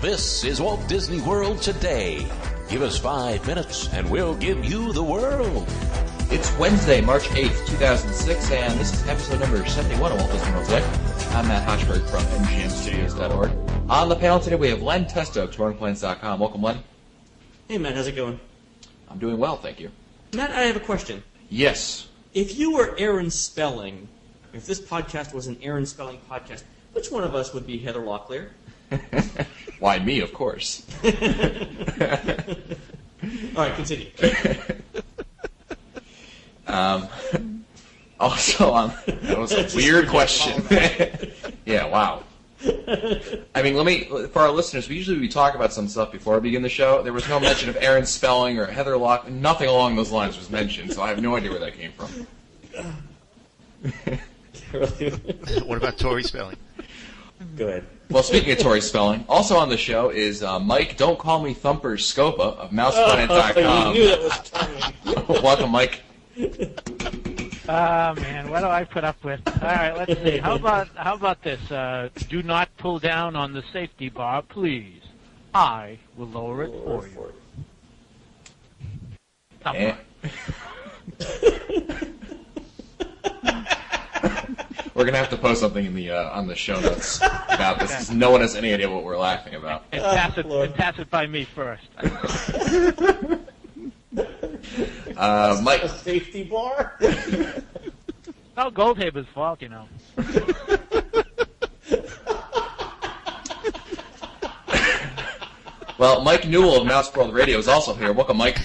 This is Walt Disney World Today. Give us 5 minutes and we'll give you the world. It's Wednesday, March 8th, 2006, and this is episode number 71 of Walt Disney World Today. I'm Matt Hochberg from MGMstudios.org. On the panel today, we have Len Testo of TouringPlanes.com. Welcome, Len. Hey, Matt. How's it going? I'm doing well, thank you. Matt, I have a question. Yes. If you were Aaron Spelling, if this podcast was an Aaron Spelling podcast, which one of us would be Heather Locklear? Why, me, of course. All right, continue. Also, that was a weird question. Yeah, wow. I mean, for our listeners, we usually talk about some stuff before we begin the show. There was no mention of Aaron Spelling or Heather Lock. Nothing along those lines was mentioned, so I have no idea where that came from. What about Tori Spelling? Go ahead. Well, speaking of Tori Spelling, also on the show is Mike Don't Call Me Thumper Scopa of MousePlanet.com. I knew that was coming. Welcome, Mike. Man, what do I put up with? All right, let's see. How about this? Do not pull down on the safety bar, please. I will lower it for you. We're gonna have to post something in the on the show notes about this, because no one has any idea what we're laughing about. And pass it by me first. Mike. A safety bar? No, Goldhaber's fault, you know. Well, Mike Newell of Mouse World Radio is also here. Welcome, Mike.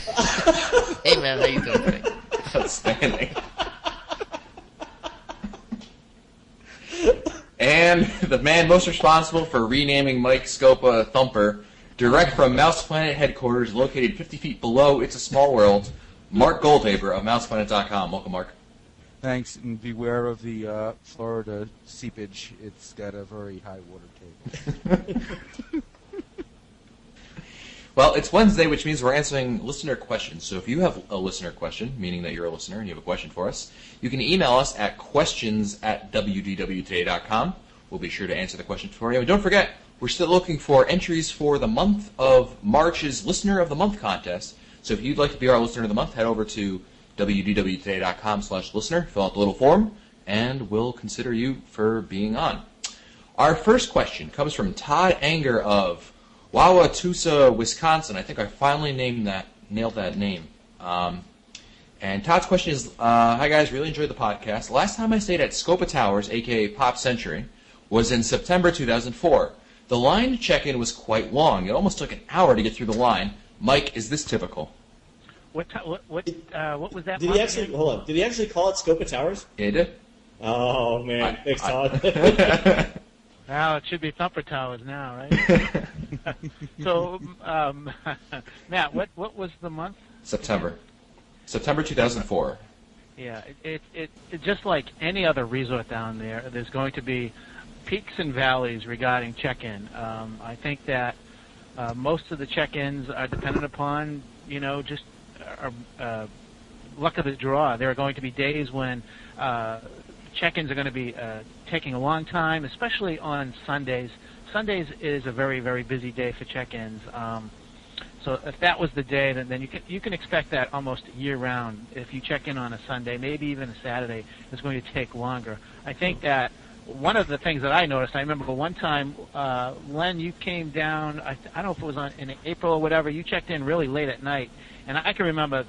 Hey, man, how you doing today? Outstanding. And the man most responsible for renaming Mike Scopa Thumper, direct from Mouse Planet headquarters, located 50 feet below It's a Small World, Mark Goldhaber of MousePlanet.com. Welcome, Mark. Thanks, and beware of the Florida seepage. It's got a very high water table. Well, it's Wednesday, which means we're answering listener questions. So if you have a listener question, meaning that you're a listener and you have a question for us, you can email us at questions@wdwtoday.com. We'll be sure to answer the question for you. And don't forget, we're still looking for entries for the month of March's Listener of the Month contest. So if you'd like to be our Listener of the Month, head over to wdwtoday.com/listener, fill out the little form, and we'll consider you for being on. Our first question comes from Todd Anger of Wauwatosa, Wisconsin. I think I finally nailed that name. And Todd's question is, hi guys, really enjoyed the podcast. Last time I stayed at Scopa Towers, a.k.a. Pop Century, was in September 2004. The line to check in was quite long. It almost took an hour to get through the line. Mike, is this typical? What was that? Did he actually call it Scopa Towers? Yeah, he did. Oh man, thanks, Todd. Well, it should be Thumper Towers now, right? So, Matt, what was the month? September 2004. Yeah, it just like any other resort down there, there's going to be peaks and valleys regarding check-in. I think that most of the check-ins are dependent upon, just luck of the draw. There are going to be days when check-ins are going to be taking a long time, especially on Sundays. Sundays is a very, very busy day for check-ins. So if that was the day, then you can expect that almost year-round. If you check in on a Sunday, maybe even a Saturday, it's going to take longer. I think that one of the things that I noticed, I remember one time, Len, you came down, I don't know if it was in April or whatever, you checked in really late at night, and I can remember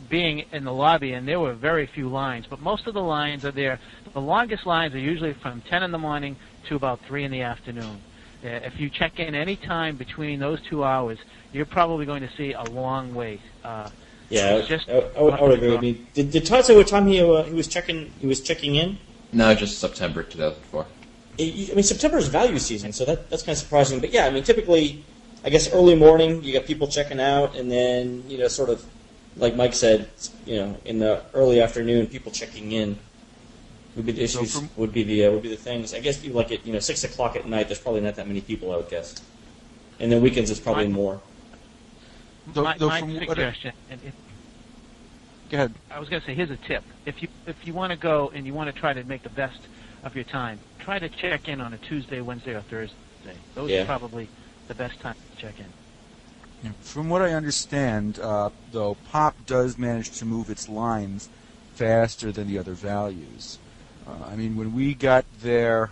being in the lobby, and there were very few lines, but most of the lines are there. The longest lines are usually from 10 in the morning to about 3 in the afternoon. If you check in any time between those 2 hours, you're probably going to see a long wait. Yeah, I would agree with me. Did Todd say what time he was checking in? No, just September 2004. I mean, September is value season, so that's kind of surprising. But yeah, I mean, typically, I guess early morning you got people checking out, and then sort of like Mike said, in the early afternoon, people checking in would be the issues. Would be the things. I guess like at 6 o'clock at night, there's probably not that many people, I would guess. And then weekends is probably more. My suggestion. Go ahead. I was going to say, here's a tip. If you want to go and you want to try to make the best of your time, try to check in on a Tuesday, Wednesday, or Thursday. Those are probably the best time to check in? Yeah, from what I understand, though, Pop does manage to move its lines faster than the other values. I mean, when we got there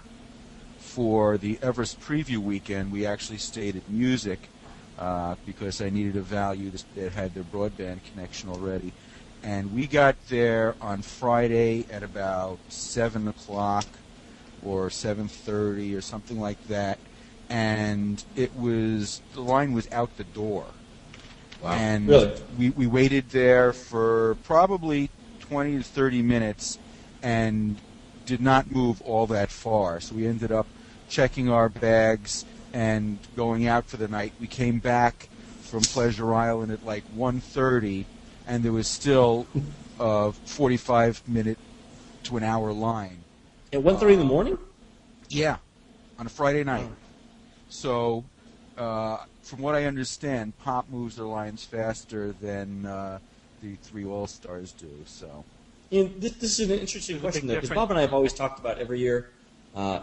for the Everest preview weekend, we actually stayed at Music because I needed a value that had their broadband connection already. And we got there on Friday at about 7 o'clock or 7:30 or something like that. And the line was out the door. Wow. And Really? we waited there for probably 20 to 30 minutes and did not move all that far. So we ended up checking our bags and going out for the night. We came back from Pleasure Island at like 1:30, and there was still a 45-minute to an hour line. At 1:30 in the morning? Yeah, on a Friday night. So, from what I understand, Pop moves their lines faster than the three All-Stars do. So, This is an interesting question, though, because Bob and I have always talked about every year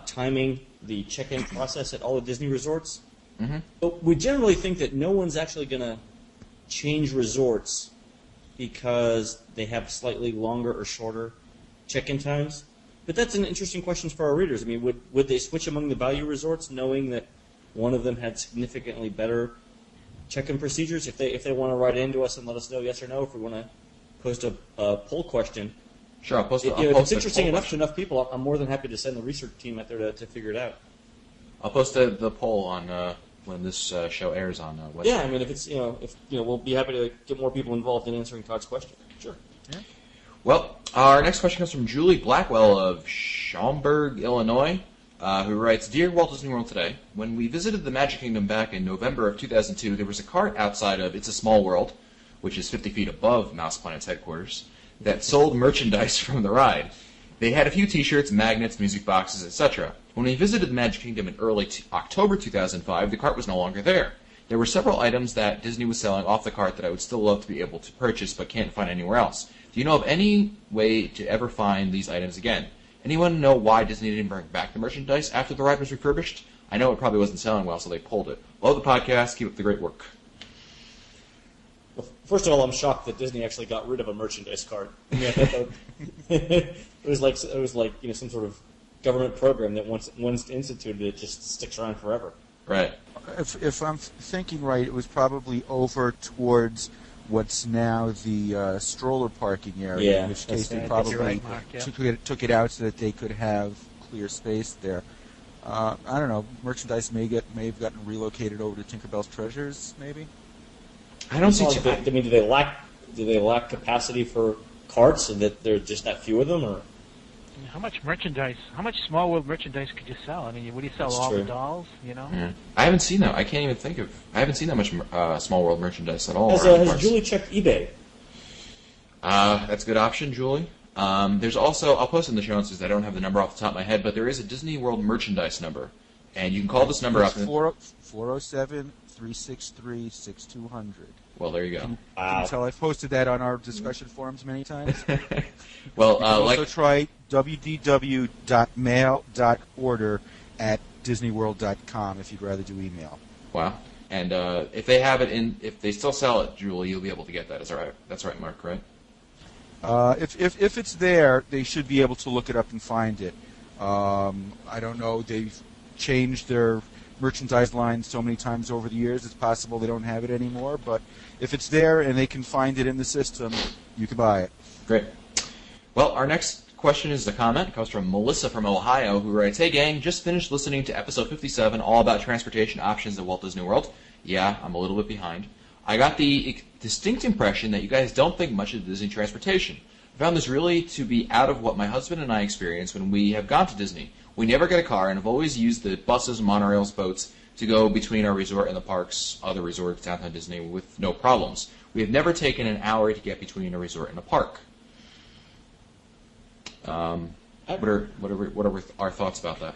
timing the check-in process at all the Disney resorts. Mm-hmm. But we generally think that no one's actually going to change resorts because they have slightly longer or shorter check-in times. But that's an interesting question for our readers. I mean, would they switch among the value resorts knowing that one of them had significantly better check-in procedures? If they want to write into us and let us know yes or no, if we want to post a poll question. Sure, I'll post. If I'll it's post interesting a poll enough to enough people, I'm more than happy to send the research team out there to figure it out. I'll post the poll on when this show airs on Wednesday. Yeah, I mean, if we'll be happy to get more people involved in answering Todd's question. Sure. yeah. Well, our next question comes from Julie Blackwell of Schaumburg, Illinois, who writes, Dear Walt Disney World Today, when we visited the Magic Kingdom back in November of 2002, there was a cart outside of It's a Small World, which is 50 feet above Mouse Planet's headquarters, that sold merchandise from the ride. They had a few t-shirts, magnets, music boxes, etc. When we visited the Magic Kingdom in early October 2005, the cart was no longer there. There were several items that Disney was selling off the cart that I would still love to be able to purchase but can't find anywhere else. Do you know of any way to ever find these items again? Anyone know why Disney didn't bring back the merchandise after the ride was refurbished? I know it probably wasn't selling well, so they pulled it. Love the podcast. Keep up the great work. Well, first of all, I'm shocked that Disney actually got rid of a merchandise cart. I mean, I thought it was like some sort of government program that once instituted, it just sticks around forever. Right. If I'm thinking right, it was probably over towards what's now the stroller parking area. Yeah, in which case they right. probably You're right, Mark, yeah. took it out so that they could have clear space there. I don't know. Merchandise may have gotten relocated over to Tinkerbell's Treasures, maybe. I don't see. I mean, do they lack capacity for carts, and that there are just that few of them, or? How much Small World merchandise could you sell? I mean, would you sell That's all true. the dolls, you know? Yeah. I haven't seen that. I can't even think of. I haven't seen that much Small World merchandise at all. Has around the has parks. Julie checked eBay? That's a good option, Julie. There's also, I'll post in the show notes because I don't have the number off the top of my head, but there is a Disney World merchandise number, and you can call this number up. It's 407-363-6200. Well, there you go. Can Wow. you tell I've posted that on our discussion forums many times? Well, You can also like try www.mail.order@disneyworld.com if you'd rather do email. wow, and if they have it if they still sell it, Julie, you'll be able to get that. Is that right? That's right, Mark, right? If it's there, they should be able to look it up and find it. I don't know. They've changed their merchandise line so many times over the years, it's possible they don't have it anymore. But if it's there and they can find it in the system, you can buy it. Great. Well, our next question is a comment. It comes from Melissa from Ohio, who writes, Hey, gang, just finished listening to episode 57, all about transportation options at Walt Disney World. Yeah, I'm a little bit behind. I got the distinct impression that you guys don't think much of Disney transportation. I found this really to be out of what my husband and I experience when we have gone to Disney. We never get a car and have always used the buses, monorails, boats to go between our resort and the parks, other resorts, downtown Disney, with no problems. We have never taken an hour to get between a resort and a park. What are our thoughts about that?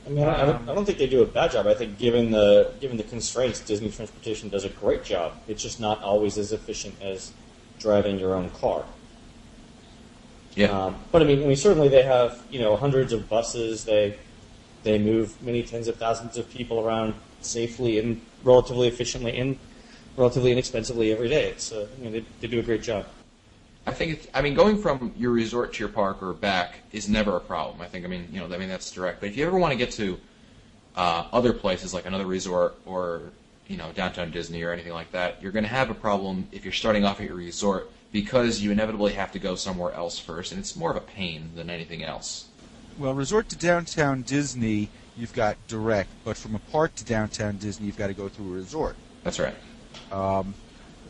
I mean, I don't think they do a bad job. I think given the constraints, Disney Transportation does a great job. It's just not always as efficient as driving your own car. Yeah. But I mean, certainly they have hundreds of buses. They move many tens of thousands of people around safely and relatively efficiently and relatively inexpensively every day. It's they do a great job. I think going from your resort to your park or back is never a problem. That's direct. But if you ever want to get to other places like another resort or downtown Disney or anything like that, you're going to have a problem if you're starting off at your resort because you inevitably have to go somewhere else first, and it's more of a pain than anything else. Well, resort to downtown Disney, you've got direct, but from a park to downtown Disney, you've got to go through a resort. That's right.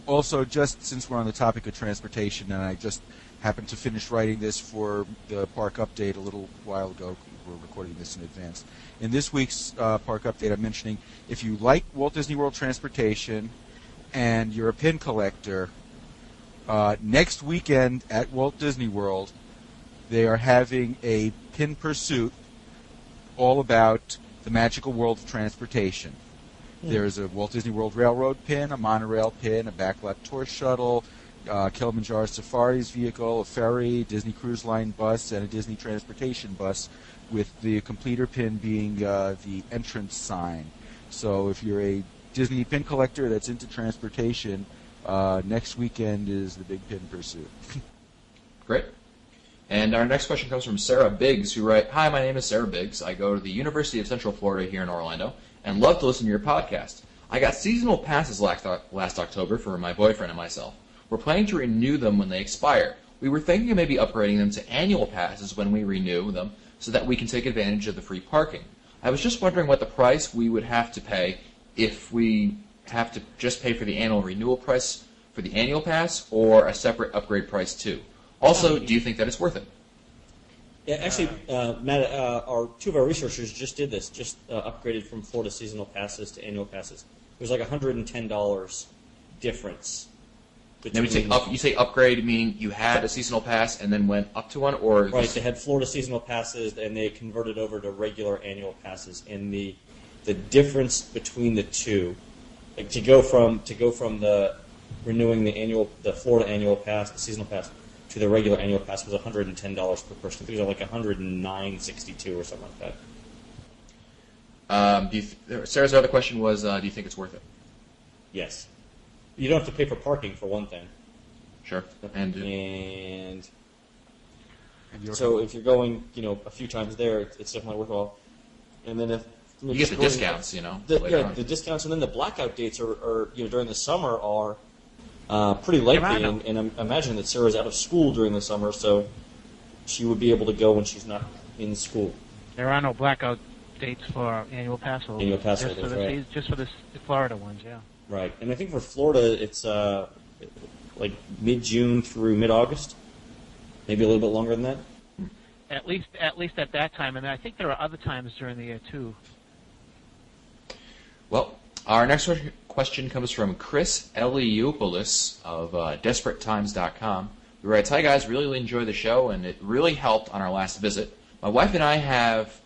Also, just since we're on the topic of transportation, and I just happened to finish writing this for the park update a little while ago. We're recording this in advance. In this week's park update, I'm mentioning if you like Walt Disney World transportation and you're a pin collector, next weekend at Walt Disney World, they are having a pin pursuit all about the magical world of transportation. There's a Walt Disney World Railroad pin, a monorail pin, a backlot tour shuttle, Kilimanjaro Safari's vehicle, a ferry, Disney Cruise Line bus, and a Disney Transportation bus, with the completer pin being the entrance sign. So if you're a Disney pin collector that's into transportation, next weekend is the big pin pursuit. Great. And our next question comes from Sarah Biggs, who writes, "Hi, my name is Sarah Biggs. I go to the University of Central Florida here in Orlando and love to listen to your podcast. I got seasonal passes last October for my boyfriend and myself. We're planning to renew them when they expire. We were thinking of maybe upgrading them to annual passes when we renew them so that we can take advantage of the free parking. I was just wondering what the price we would have to pay if we have to just pay for the annual renewal price for the annual pass or a separate upgrade price too. Also, do you think that it's worth it?" Yeah, actually, Matt, two of our researchers just did this, upgraded from Florida seasonal passes to annual passes. It was like $110 difference. Now you say upgrade, meaning you had a seasonal pass and then went up to one, or right? They had Florida seasonal passes and they converted over to regular annual passes. And the difference between the two, like to go from the renewing the Florida annual pass, the seasonal pass, to the regular annual pass was $110 per person. I think it was like $109.62 or something like that. Sarah's other question was, do you think it's worth it? Yes. You don't have to pay for parking for one thing. Sure. And so if you're going, a few times there, it's definitely worthwhile. And then if you get the discounts, the discounts, and then the blackout dates are during the summer are pretty lengthy, and I imagine that Sarah's out of school during the summer, so she would be able to go when she's not in school. There are no blackout dates for annual pass holders. Annual pass holders, right. Just for the Florida ones, yeah. Right, and I think for Florida it's like mid-June through mid-August, maybe a little bit longer than that. At least at that time, and I think there are other times during the year too. Well, our next question comes from Chris Eliopoulos of DesperateTimes.com, who writes, "Hi guys, really enjoy the show, and it really helped on our last visit. My wife and I have,"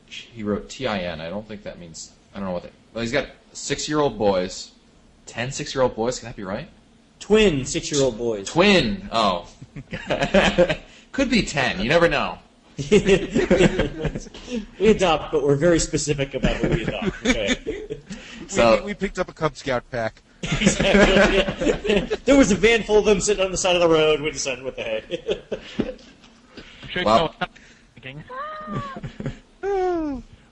he wrote TIN, I don't think that means, I don't know what that, well, he's got 6-year-old boys, 10 6-year-old boys, can that be right? Twin 6-year-old boys. Twin, oh. Could be 10, you never know. We adopt, but we're very specific about what we adopt. Okay. So we picked up a Cub Scout pack. Exactly. There was a van full of them sitting on the side of the road. We decided what the heck.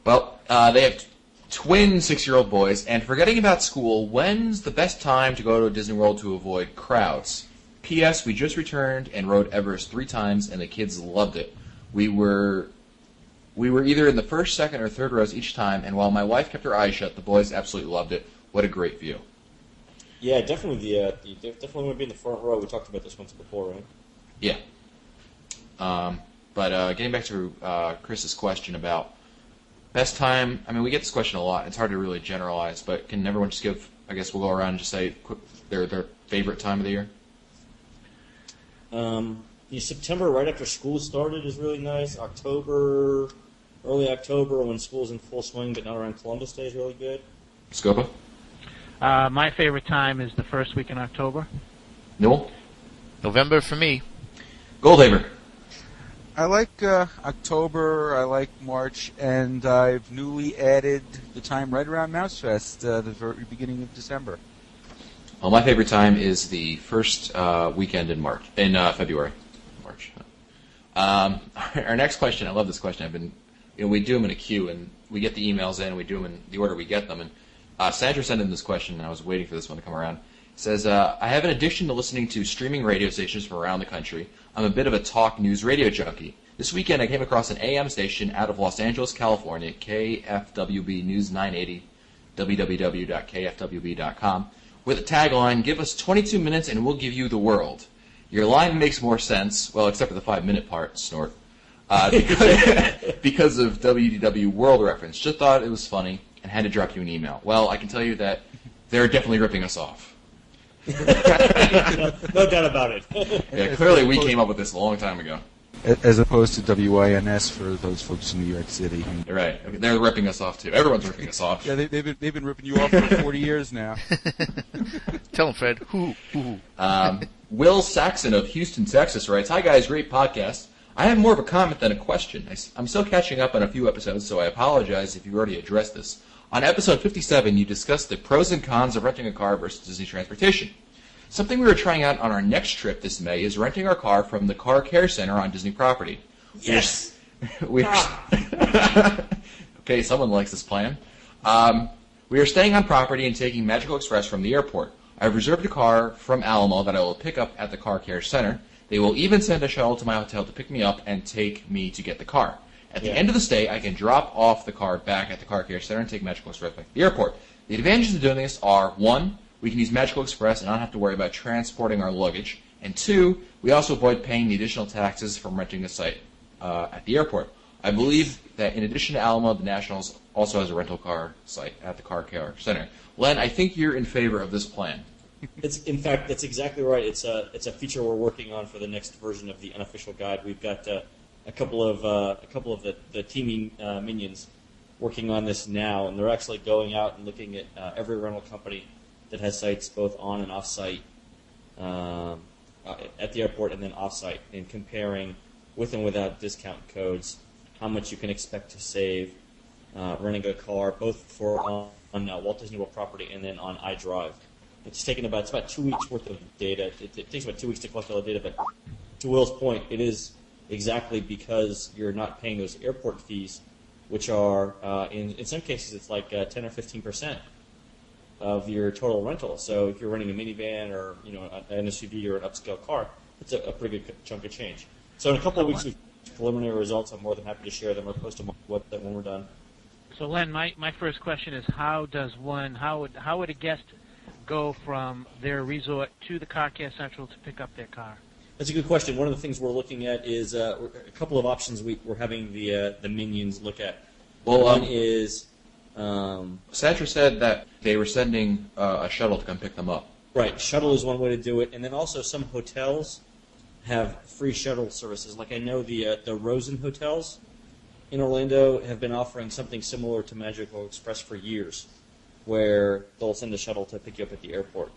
Well, they have twin 6-year-old boys, and forgetting about school, when's the best time to go to Disney World to avoid crowds? P.S. We just returned and rode Everest 3 times, and the kids loved it. We were either in the first, second, or third rows each time, and while my wife kept her eyes shut, the boys absolutely loved it. What a great view. Yeah, definitely you definitely want to be in the front row. We talked about this once before, right? Yeah. But getting back to Chris's question about best time, I mean, we get this question a lot. It's hard to really generalize, but can everyone just give, I guess we'll go around and just say their favorite time of the year? September, right after school started, is really nice. October, early October, when school's in full swing, but not around Columbus Day, is really good. Scopa? My favorite time is the first week in October. Newell? November for me. Goldhaber? I like October, I like March, and I've newly added the time right around Mouse Fest, the very beginning of December. Well, my favorite time is the first weekend in February. March. Our next question, I love this question. We do them in a queue, and we get the emails in, and we do them in the order we get them. And Sandra sent in this question, and I was waiting for this one to come around. It says, I have an addiction to listening to streaming radio stations from around the country. I'm a bit of a talk news radio junkie. This weekend I came across an AM station out of Los Angeles, California, KFWB News 980, www.kfwb.com, with a tagline, give us 22 minutes and we'll give you the world. Your line makes more sense, well, except for the 5-minute part, snort, because of WDW World reference. Just thought it was funny and had to drop you an email. Well, I can tell you that they're definitely ripping us off. No doubt about it. Yeah, clearly we came up with this a long time ago. As opposed to WINS for those folks in New York City. You're right. Okay, they're ripping us off, too. Everyone's ripping us off. Yeah, they've been ripping you off for 40 years now. Tell him, Fred. Hoo. Will Saxon of Houston, Texas writes, Hi, guys. Great podcast. I have more of a comment than a question. I'm still catching up on a few episodes, so I apologize if you've already addressed this. On episode 57, you discussed the pros and cons of renting a car versus Disney transportation. Something we were trying out on our next trip this May is renting our car from the Car Care Center on Disney property. Yes! Okay, someone likes this plan. We are staying on property and taking Magical Express from the airport. I've reserved a car from Alamo that I will pick up at the Car Care Center. They will even send a shuttle to my hotel to pick me up and take me to get the car. At the end of the stay, I can drop off the car back at the Car Care Center and take Magical Express back to the airport. The advantages of doing this are, 1, we can use Magical Express and not have to worry about transporting our luggage, and 2, we also avoid paying the additional taxes from renting a site at the airport. I believe that in addition to Alamo, the Nationals also has a rental car site at the Car Care Center. Len, I think you're in favor of this plan. In fact, that's exactly right. It's a feature we're working on for the next version of the unofficial guide. We've got a couple of the teaming minions working on this now, and they're actually going out and looking at every rental company that has sites both on and off site at the airport and then off site, and comparing with and without discount codes how much you can expect to save renting a car both for on Walt Disney World property and then on iDrive. It's about 2 weeks worth of data. It takes about 2 weeks to collect all the data, but to Will's point, it is exactly because you're not paying those airport fees, which are in some cases it's like 10 or 15% of your total rental. So if you're renting a minivan or an SUV or an upscale car, it's a pretty good chunk of change. So in a couple of weeks, we've preliminary results. I'm more than happy to share them or post them on the website when we're done. So Len, my first question is how would a guest go from their resort to the Car Care Central to pick up their car? That's a good question. One of the things we're looking at is a couple of options we're having the minions look at. Well, one is Sandra said that they were sending a shuttle to come pick them up. Right, shuttle is one way to do it, and then also some hotels have free shuttle services. Like I know the Rosen hotels in Orlando have been offering something similar to Magical Express for years, where they'll send a shuttle to pick you up at the airport.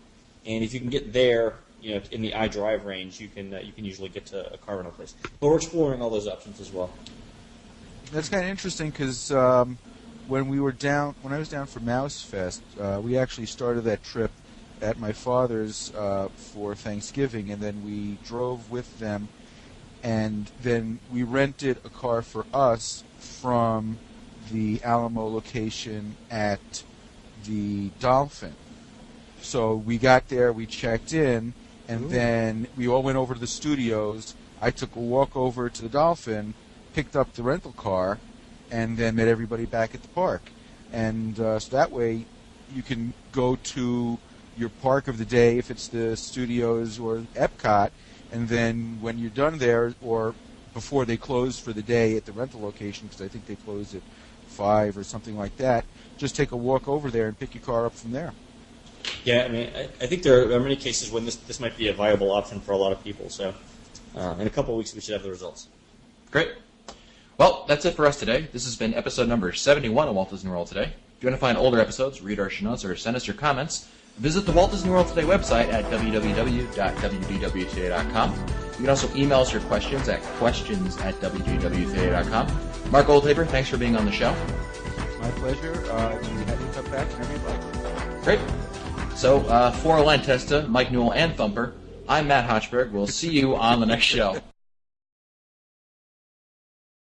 And if you can get there, in the iDrive range, you can usually get to a car rental place. But we're exploring all those options as well. That's kind of interesting because when I was down for Mouse Fest, we actually started that trip at my father's for Thanksgiving, and then we drove with them, and then we rented a car for us from the Alamo location at the Dolphin. So we got there, we checked in, and then we all went over to the studios. I took a walk over to the Dolphin, picked up the rental car, and then met everybody back at the park. And so that way you can go to your park of the day, if it's the studios or Epcot, and then when you're done there, or before they close for the day at the rental location, because I think they close at 5 or something like that, just take a walk over there and pick your car up from there. Yeah, I mean, I think there are many cases when this might be a viable option for a lot of people. So in a couple of weeks, we should have the results. Great. Well, that's it for us today. This has been episode number 71 of Walt Disney World Today. If you want to find older episodes, read our show notes, or send us your comments, visit the Walt Disney World Today website at www.wdwtoday.com. You You can also email us your questions at questions@wjwtheater.com. Mark Oldhaber, thanks for being on the show. My pleasure. You have to come back whenever you'd like. Great. So, for Len Testa, Mike Newell, and Thumper, I'm Matt Hochberg. We'll see you on the next show.